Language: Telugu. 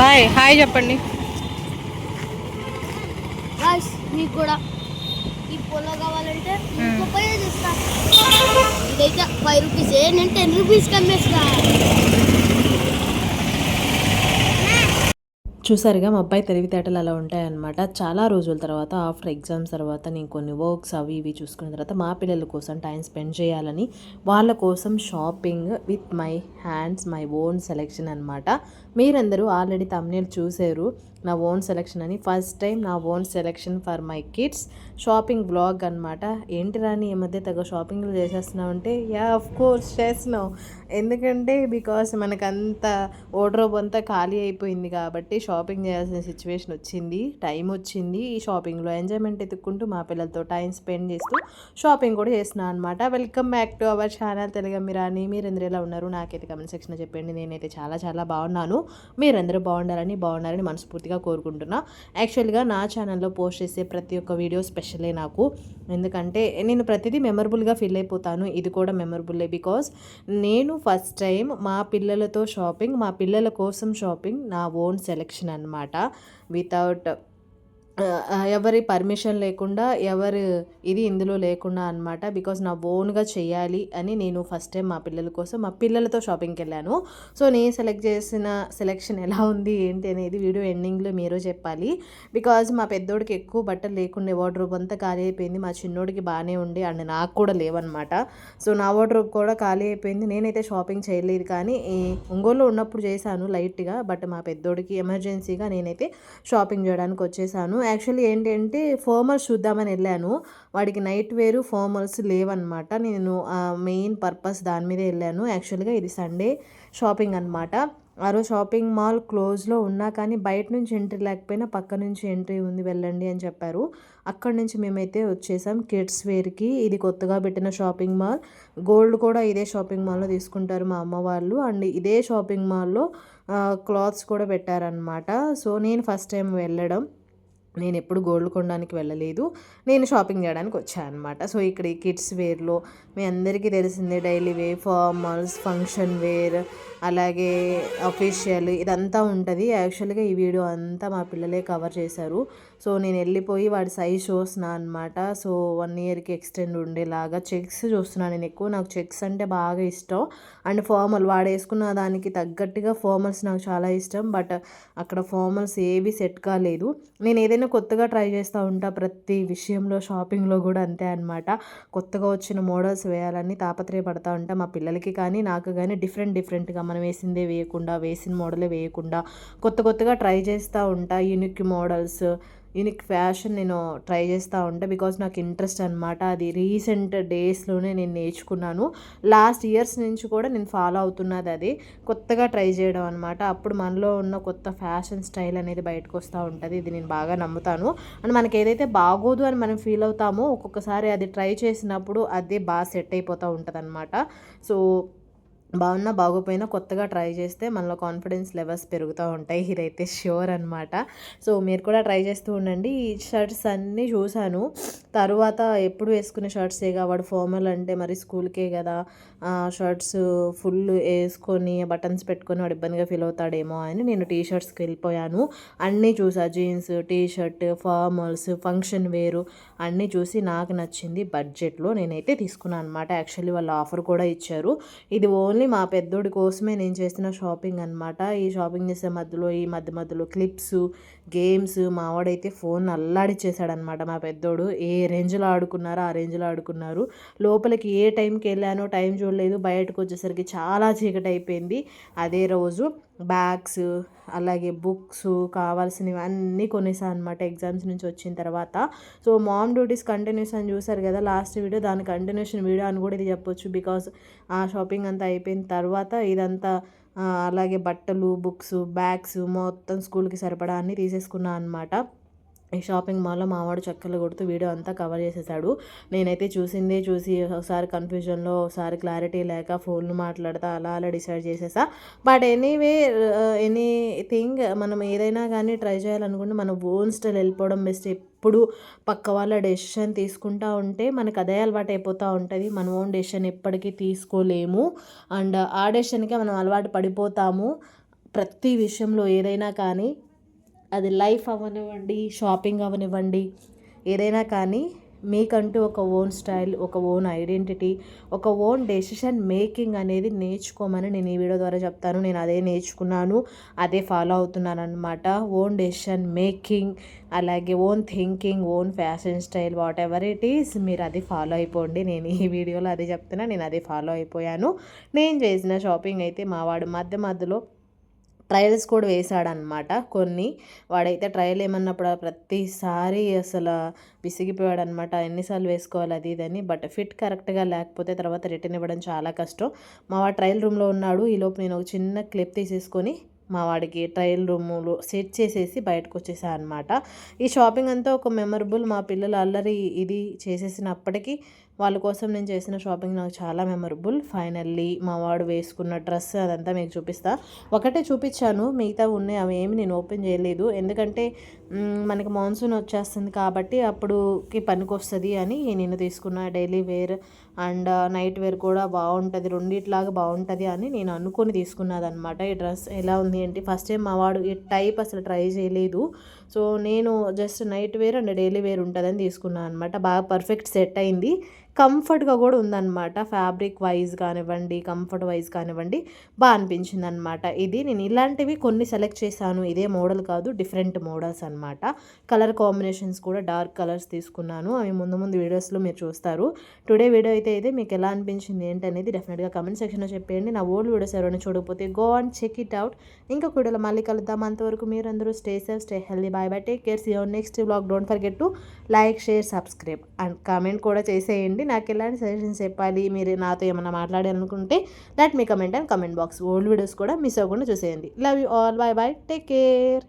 బాయ్ హాయ్ చెప్పండి. మీకు కూడా ఈ పొలో కావాలంటే రూపాయ ఇస్తా. ఇదైతే 5 రూపీసే, నేను 10 రూపీస్కి అమ్మేస్తా. చూసారుగా మా అబ్బాయి తెలివితేటలు అలా ఉంటాయన్నమాట. చాలా రోజుల తర్వాత ఆఫ్టర్ ఎగ్జామ్స్ తర్వాత నేను కొన్ని వర్క్స్ అవి ఇవి చూసుకున్న తర్వాత మా పిల్లల కోసం టైం స్పెండ్ చేయాలని వాళ్ళ కోసం shopping with my hands my own selection అనమాట. మీరందరూ ఆల్రెడీ థంబ్నెయిల్ చూసారు నా ఓన్ సెలెక్షన్ అని. ఫస్ట్ టైం నా own selection for my kids shopping blog అనమాట. ఏంటి రాని ఈ మధ్య తగ్గ షాపింగ్లు చేసేస్తున్నావు అంటే ఆఫ్ కోర్స్ చేస్తున్నావు. ఎందుకంటే బికాస్ మనకంత వార్డ్రోబ్ అంతా ఖాళీ అయిపోయింది కాబట్టి షాపింగ్ చేయాల్సిన సిచ్యువేషన్ వచ్చింది, టైం వచ్చింది. ఈ షాపింగ్లో ఎంజాయ్మెంట్ ఎత్తుక్కుంటూ మా పిల్లలతో టైం స్పెండ్ చేస్తూ షాపింగ్ కూడా చేస్తున్నాను అనమాట. Welcome back to our channel తెలుగమ్మిరాని. మీరందరూ ఎలా ఉన్నారు నాకైతే కమెంట్ సెక్షన్లో చెప్పండి. నేనైతే చాలా చాలా బాగున్నాను. మీరందరూ బాగున్నారని మనస్ఫూర్తిగా కోరుకుంటున్నా. యాక్చువల్గా నా ఛానల్లో పోస్ట్ చేసే ప్రతి ఒక్క వీడియో స్పెషలే నాకు. ఎందుకంటే నేను ప్రతిదీ మెమరబుల్గా ఫీల్ అయిపోతాను. ఇది కూడా మెమరబుల్లే బికాస్ నేను ఫస్ట్ టైం మా పిల్లలతో షాపింగ్, మా పిల్లల కోసం షాపింగ్, నా ఓన్ సెలెక్షన్ అనమాట. వితౌట్ ఎవరి పర్మిషన్ లేకుండా, ఎవరు ఇది ఇందులో లేకుండా అనమాట. బికాజ్ నా ఓన్గా చేయాలి అని నేను ఫస్ట్ టైం మా పిల్లల కోసం మా పిల్లలతో షాపింగ్కి వెళ్ళాను. సో నేను సెలెక్ట్ చేసిన సెలెక్షన్ ఎలా ఉంది ఏంటి అనేది వీడియో ఎండింగ్లో మీరు చెప్పాలి. బికాజ్ మా పెద్దోడికి ఎక్కువ బట్టలు లేకుండే, వార్డ్రోబ్ అంతా ఖాళీ అయిపోయింది. మా చిన్నోడికి బాగానే ఉండి అండ్ నాకు కూడా లేవన్నమాట. సో నా వార్డ్రోబ్ కూడా ఖాళీ అయిపోయింది. నేనైతే షాపింగ్ చేయలేదు, కానీ ఒంగోలులో ఉన్నప్పుడు చేశాను లైట్గా. బట్ మా పెద్దోడికి ఎమర్జెన్సీగా నేనైతే షాపింగ్ చేయడానికి వచ్చేసాను. యాక్చువల్లీ ఏంటంటే ఫార్మల్స్ చూద్దామని వెళ్ళాను. వాడికి నైట్ వేరు ఫార్మల్స్ లేవన్నమాట. నేను మెయిన్ పర్పస్ దాని మీద వెళ్ళాను. యాక్చువల్గా ఇది సండే షాపింగ్ అనమాట. ఆ రోజు షాపింగ్ మాల్ క్లోజ్లో ఉన్నా కానీ బయట నుంచి ఎంట్రీ లేకపోయినా పక్క నుంచి ఎంట్రీ ఉంది వెళ్ళండి అని చెప్పారు. అక్కడి నుంచి మేమైతే వచ్చేసాం కిడ్స్ వేర్కి. ఇది కొత్తగా పెట్టిన షాపింగ్ మాల్. గోల్డ్ కూడా ఇదే షాపింగ్ మాల్లో తీసుకుంటారు మా అమ్మ వాళ్ళు. అండ్ ఇదే షాపింగ్ మాల్లో క్లాత్స్ కూడా పెట్టారనమాట. సో నేను ఫస్ట్ టైం వెళ్ళడం. నేను ఎప్పుడు గోల్డ్ కొనడానికి వెళ్ళలేదు, నేను షాపింగ్ చేయడానికి వచ్చాను అనమాట. సో ఇక్కడ ఈ కిడ్స్ వేర్లో మీ అందరికీ తెలిసిందే daily wear, formals, function wear, అలాగే అఫీషియల్ ఇదంతా ఉంటుంది. యాక్చువల్గా ఈ వీడియో అంతా మా పిల్లలే కవర్ చేశారు. సో నేను వెళ్ళిపోయి వాడి సైజ్ చూస్తున్నా అనమాట. సో 1 ఇయర్కి ఎక్స్టెండ్ ఉండేలాగా చెక్స్ చూస్తున్నాను. నేను ఎక్కువ నాకు చెక్స్ అంటే బాగా ఇష్టం. అండ్ ఫార్మల్ వాడు వేసుకున్న దానికి తగ్గట్టుగా ఫార్మల్స్ నాకు చాలా ఇష్టం. బట్ అక్కడ ఫార్మల్స్ ఏవి సెట్ కాలేదు. నేను ఏదైనా కొత్తగా ట్రై చేస్తూ ఉంటా ప్రతి విషయంలో, షాపింగ్లో కూడా అంతే అనమాట. కొత్తగా వచ్చిన మోడల్స్ వేయాలని తాపత్రయపడతా ఉంటా. మా పిల్లలకి కానీ నాకు కానీ డిఫరెంట్గా మనం వేసిందే వేయకుండా, వేసిన మోడలే వేయకుండా కొత్తగా ట్రై చేస్తూ ఉంటా. యూనిక్ ఫ్యాషన్ నేను ట్రై చేస్తూ ఉంటాను. బికాజ్ నాకు ఇంట్రెస్ట్ అనమాట. అది రీసెంట్ డేస్లోనే నేను నేర్చుకున్నాను. లాస్ట్ ఇయర్స్ నుంచి కూడా నేను ఫాలో అవుతున్నది అది. కొత్తగా ట్రై చేయడం అనమాట. అప్పుడు మనలో ఉన్న కొత్త ఫ్యాషన్ స్టైల్ అనేది బయటకు వస్తూ ఉంటుంది. ఇది నేను బాగా నమ్ముతాను. అండ్ మనకి ఏదైతే బాగోదు అని మనం ఫీల్ అవుతామో ఒక్కొక్కసారి అది ట్రై చేసినప్పుడు అదే బాగా సెట్ అయిపోతూ ఉంటుంది అనమాట. సో బాగున్నా బాగోపోయినా కొత్తగా ట్రై చేస్తే మనలో కాన్ఫిడెన్స్ లెవెల్స్ పెరుగుతూ ఉంటాయి. ఇదైతే ష్యూర్ అనమాట. సో మీరు కూడా ట్రై చేస్తూ ఉండండి. ఈ షర్ట్స్ అన్నీ చూశాను. తరువాత ఎప్పుడు వేసుకునే షర్ట్సేగా, వాడు ఫార్మల్ అంటే మరి స్కూల్కే కదా, షర్ట్స్ ఫుల్ వేసుకొని బటన్స్ పెట్టుకొని వాడు ఇబ్బందిగా ఫీల్ అవుతాడేమో అని నేను టీ షర్ట్స్కి వెళ్ళిపోయాను. అన్నీ చూసా, jeans, T shirt, formals, function వేరు అన్నీ చూసి నాకు నచ్చింది బడ్జెట్లో నేనైతే తీసుకున్నాను అనమాట. యాక్చువల్లీ వాళ్ళు ఆఫర్ కూడా ఇచ్చారు. ఇది ఓన్లీ మా పెద్దోడి కోసమే నేను చేసిన షాపింగ్ అనమాట. ఈ షాపింగ్ చేసే మధ్యలో ఈ మధ్యలో క్లిప్స్, గేమ్స్, మావాడైతే ఫోన్ అల్లాడిచ్చేసాడనమాట. మా పెద్దోడు ఏ రేంజ్లో ఆడుకున్నారో ఆ రేంజ్లో ఆడుకున్నారు. లోపలికి ఏ టైంకి వెళ్ళానో టైం చూడలేదు. బయటకు వచ్చేసరికి చాలా చీకటి అయిపోయింది. అదే రోజు బ్యాగ్స్, అలాగే బుక్స్ కావాల్సినవి అన్నీ కొనేసాను అనమాట ఎగ్జామ్స్ నుంచి వచ్చిన తర్వాత. సో మామ్ డ్యూటీస్ కంటిన్యూస్ అని చూసారు కదా లాస్ట్ వీడియో, దాని కంటిన్యూషన్ వీడియో అని కూడా ఇది చెప్పొచ్చు. బికాస్ ఆ షాపింగ్ అంతా అయిపోయిన తర్వాత ఇదంతా అలాగే బట్టలు, బుక్స్, బ్యాగ్స్ మొత్తం స్కూల్కి సరిపడా అన్నీ తీసేసుకున్నాను అనమాట. ఈ షాపింగ్ మాల్లో మావాడు చక్కలు కొడుతూ వీడియో అంతా కవర్ చేసేసాడు. నేనైతే చూసి ఒకసారి కన్ఫ్యూజన్లో, ఒకసారి క్లారిటీ లేక ఫోన్లు మాట్లాడుతూ అలా డిసైడ్ చేసేసా. బట్ ఎనీథింగ్ మనం ఏదైనా కానీ ట్రై చేయాలనుకుంటే మన ఓన్ స్టైల్ వెళ్ళిపోవడం బెస్ట్. ఎప్పుడు పక్క వాళ్ళ డెసిషన్ తీసుకుంటూ ఉంటే మనకు అదే అలవాటు అయిపోతూ ఉంటుంది. మన ఓన్ డెసిషన్ ఎప్పటికీ తీసుకోలేము. అండ్ ఆ డెసిషన్కే మనం అలవాటు పడిపోతాము. ప్రతి విషయంలో ఏదైనా కానీ, అది లైఫ్ అవ్వనివ్వండి, షాపింగ్ అవ్వనివ్వండి, ఏదైనా కానీ మీకంటూ ఒక ఓన్ స్టైల్, ఒక ఓన్ ఐడెంటిటీ, ఒక ఓన్ డెసిషన్ మేకింగ్ అనేది నేర్చుకోమని నేను ఈ వీడియో ద్వారా చెప్తాను. నేను అదే నేర్చుకున్నాను, అదే ఫాలో అవుతున్నాను అనమాట. ఓన్ డెసిషన్ మేకింగ్, అలాగే own thinking, own fashion style, what ever it is, మీరు అది ఫాలో అయిపోండి. నేను ఈ వీడియోలో అదే చెప్తున్నా, నేను అదే ఫాలో అయిపోయాను. నేను చేసిన షాపింగ్ అయితే మా వాడు మధ్య మధ్యలో ట్రయల్స్ కూడా వేసాడనమాట కొన్ని. వాడైతే ట్రయల్ ఏమన్నప్పుడు ప్రతిసారి అసలు విసిగిపోయాడనమాట. ఎన్నిసార్లు వేసుకోవాలి అది ఇదని. బట్ ఫిట్ కరెక్ట్గా లేకపోతే తర్వాత రిటర్న్ ఇవ్వడం చాలా కష్టం. మా వాడు ట్రయల్ రూమ్లో ఉన్నాడు. ఈలోపు నేను ఒక చిన్న క్లిప్ తీసేసుకొని మా వాడికి ట్రయల్ రూములో సెట్ చేసేసి బయటకు వచ్చేసా అనమాట. ఈ షాపింగ్ అంతా ఒక మెమరబుల్. మా పిల్లలు అల్లరి ఇది చేసేసినప్పటికీ వాళ్ళ కోసం నేను చేసిన షాపింగ్ నాకు చాలా మెమరబుల్. ఫైనల్లీ మా వాడు వేసుకున్న డ్రెస్ అదంతా మీకు చూపిస్తా. ఒకటే చూపించాను, మిగతా ఉన్నాయి, అవి ఏమి నేను ఓపెన్ చేయలేదు. ఎందుకంటే మనకి మాన్సూన్ వచ్చేస్తుంది కాబట్టి అప్పుడుకి పనికొస్తుంది అని నేను తీసుకున్న. Daily wear and night wear కూడా బాగుంటుంది, రెండిట్లాగా బాగుంటుంది అని నేను అనుకొని తీసుకున్నదనమాట. ఈ డ్రెస్ ఎలా ఉంది ఏంటి, ఫస్ట్ టైం మా వాడు ఈ టైప్ అసలు ట్రై చేయలేదు. సో నేను just night wear and daily wear ఉంటుందని తీసుకున్నాను అనమాట. బాగా పర్ఫెక్ట్ సెట్ అయింది, కంఫర్ట్గా కూడా ఉందన్నమాట. ఫ్యాబ్రిక్ వైజ్ కానివ్వండి, కంఫర్ట్ వైజ్ కానివ్వండి, బాగా అనిపించింది అనమాట. ఇది నేను ఇలాంటివి కొన్ని సెలెక్ట్ చేశాను, ఇదే మోడల్ కాదు, డిఫరెంట్ మోడల్స్ అనమాట. కలర్ కాంబినేషన్స్ కూడా డార్క్ కలర్స్ తీసుకున్నాను, అవి ముందు ముందు వీడియోస్లో మీరు చూస్తారు. టుడే వీడియో అయితే మీకు ఎలా అనిపించింది ఏంటనేది డెఫినెట్గా కమెంట్ సెక్షన్లో చెప్పేయండి. నా ఓల్డ్ వీడియోస్ ఎవరైనా చూడకపోతే go and check it out. ఇంకొక వీడియోలో మళ్ళీ కలుద్దాం. అంతవరకు మీరందరూ stay safe, stay healthy, bye bye, take care, see you next vlog. Don't forget to like, share, subscribe and comment కూడా చేసేయండి. నాకు ఎలాంటి సజెషన్స్ చెప్పాలి, మీరు నాతో ఏమైనా మాట్లాడాలనుకుంటే let me comment and comment box. Old videos కూడా మిస్ అవ్వకుండా చూసేయండి. Love you all, bye bye, take care.